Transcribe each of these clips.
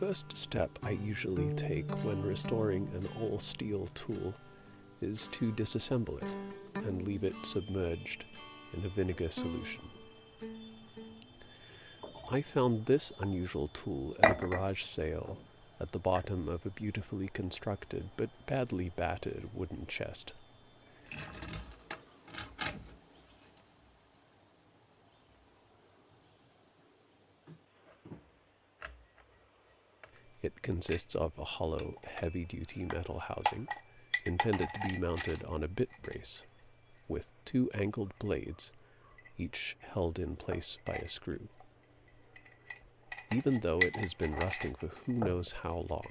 first step I usually take when restoring an all-steel tool is to disassemble it and leave it submerged in a vinegar solution. I found this unusual tool at a garage sale at the bottom of a beautifully constructed but badly battered wooden chest. It consists of a hollow, heavy-duty metal housing intended to be mounted on a bit brace, with two angled blades, each held in place by a screw. Even though it has been rusting for who knows how long,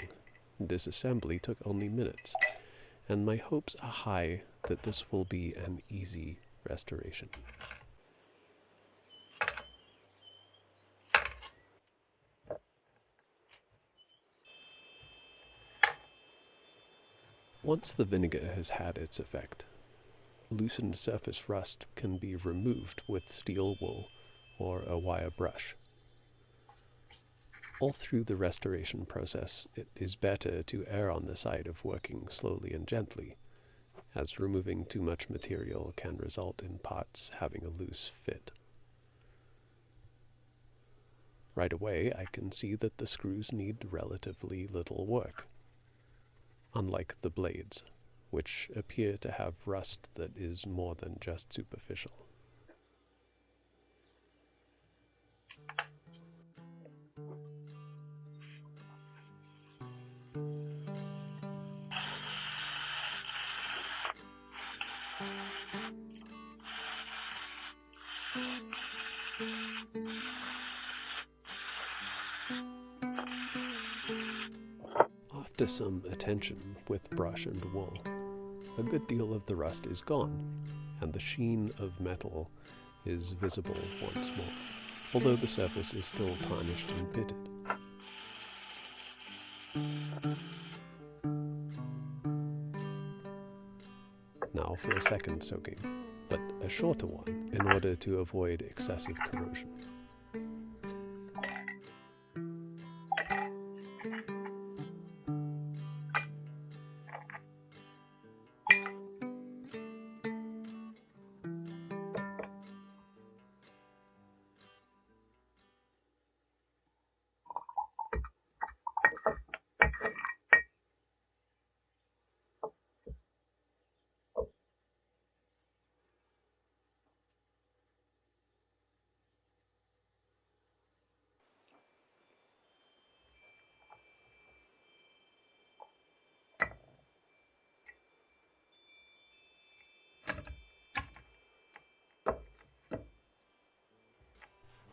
disassembly took only minutes, and my hopes are high that this will be an easy restoration. Once the vinegar has had its effect, loosened surface rust can be removed with steel wool or a wire brush. All through the restoration process, it is better to err on the side of working slowly and gently, as removing too much material can result in parts having a loose fit. Right away, I can see that the screws need relatively little work, unlike the blades, which appear to have rust that is more than just superficial. After some attention with brush and wool, a good deal of the rust is gone, and the sheen of metal is visible once more, although the surface is still tarnished and pitted. Now for a second soaking, but a shorter one in order to avoid excessive corrosion.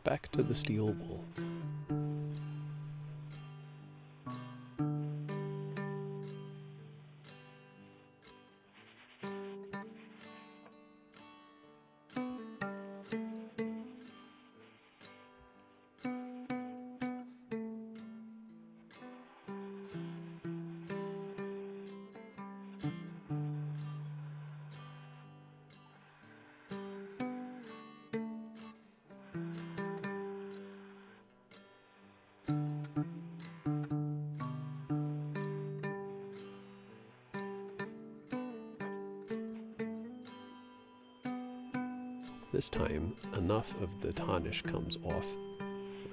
Back to the steel wool. This time, enough of the tarnish comes off.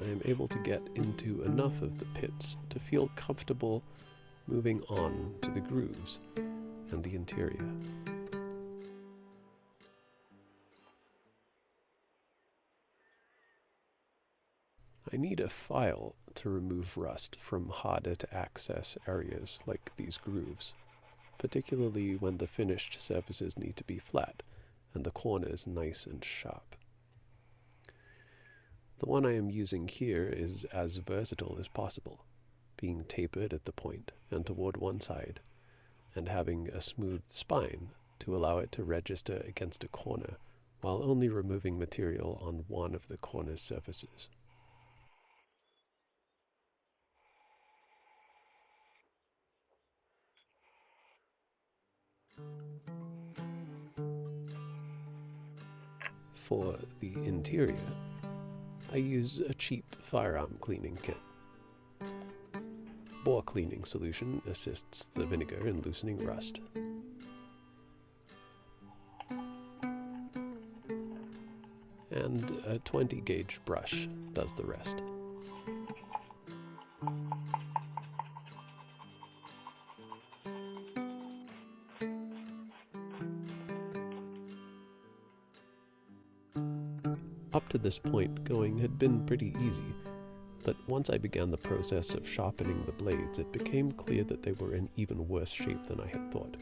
I am able to get into enough of the pits to feel comfortable moving on to the grooves and the interior. I need a file to remove rust from harder to access areas like these grooves, particularly when the finished surfaces need to be flat and the corners nice and sharp. The one I am using here is as versatile as possible, being tapered at the point and toward one side, and having a smooth spine to allow it to register against a corner while only removing material on one of the corner surfaces. For the interior, I use a cheap firearm cleaning kit. spore cleaning solution assists the vinegar in loosening rust. And a 20 gauge brush does the rest. Up to this point, going had been pretty easy, but once I began the process of sharpening the blades, it became clear that they were in even worse shape than I had thought.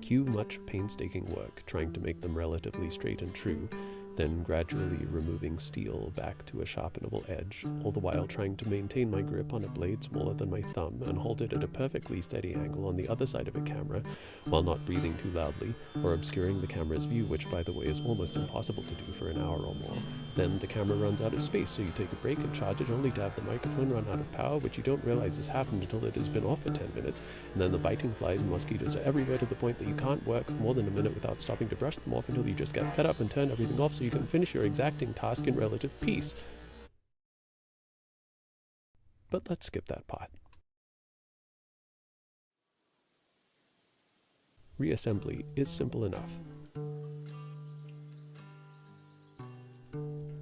Cue much painstaking work trying to make them relatively straight and true, then gradually removing steel back to a sharpenable edge, all the while trying to maintain my grip on a blade smaller than my thumb and hold it at a perfectly steady angle on the other side of a camera, while not breathing too loudly or obscuring the camera's view, which by the way is almost impossible to do for an hour or more. Then the camera runs out of space, so you take a break and charge it only to have the microphone run out of power, which you don't realize has happened until it has been off for 10 minutes, and then the biting flies and mosquitoes are everywhere to the point that you can't work more than a minute without stopping to brush them off until you just get fed up and turn everything off so you can finish your exacting task in relative peace. But let's skip that part. Reassembly is simple enough.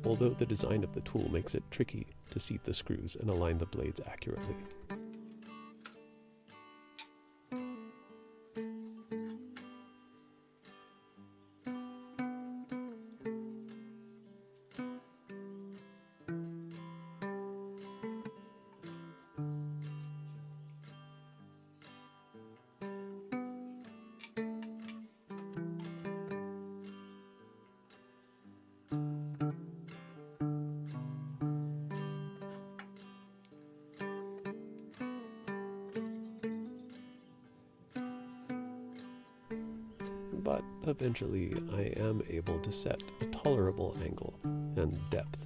Although the design of the tool makes it tricky to seat the screws and align the blades accurately. But eventually I am able to set a tolerable angle and depth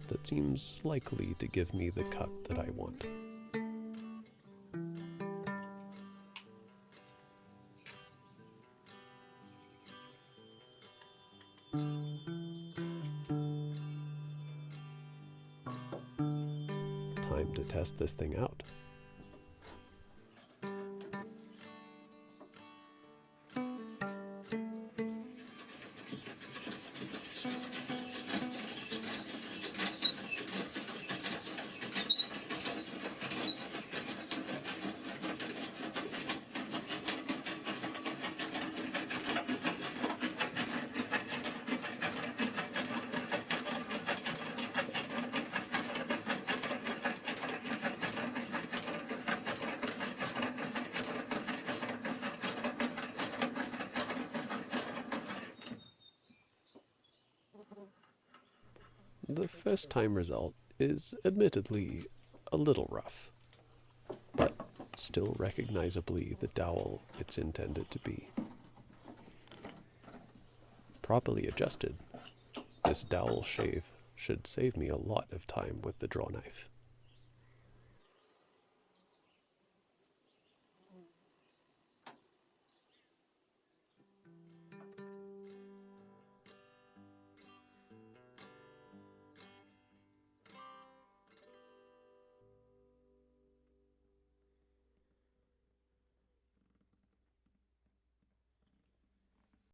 that seems likely to give me the cut that I want. Time to test this thing out. The first time result is admittedly a little rough, but still recognizably the dowel it's intended to be. Properly adjusted, this dowel shave should save me a lot of time with the draw knife.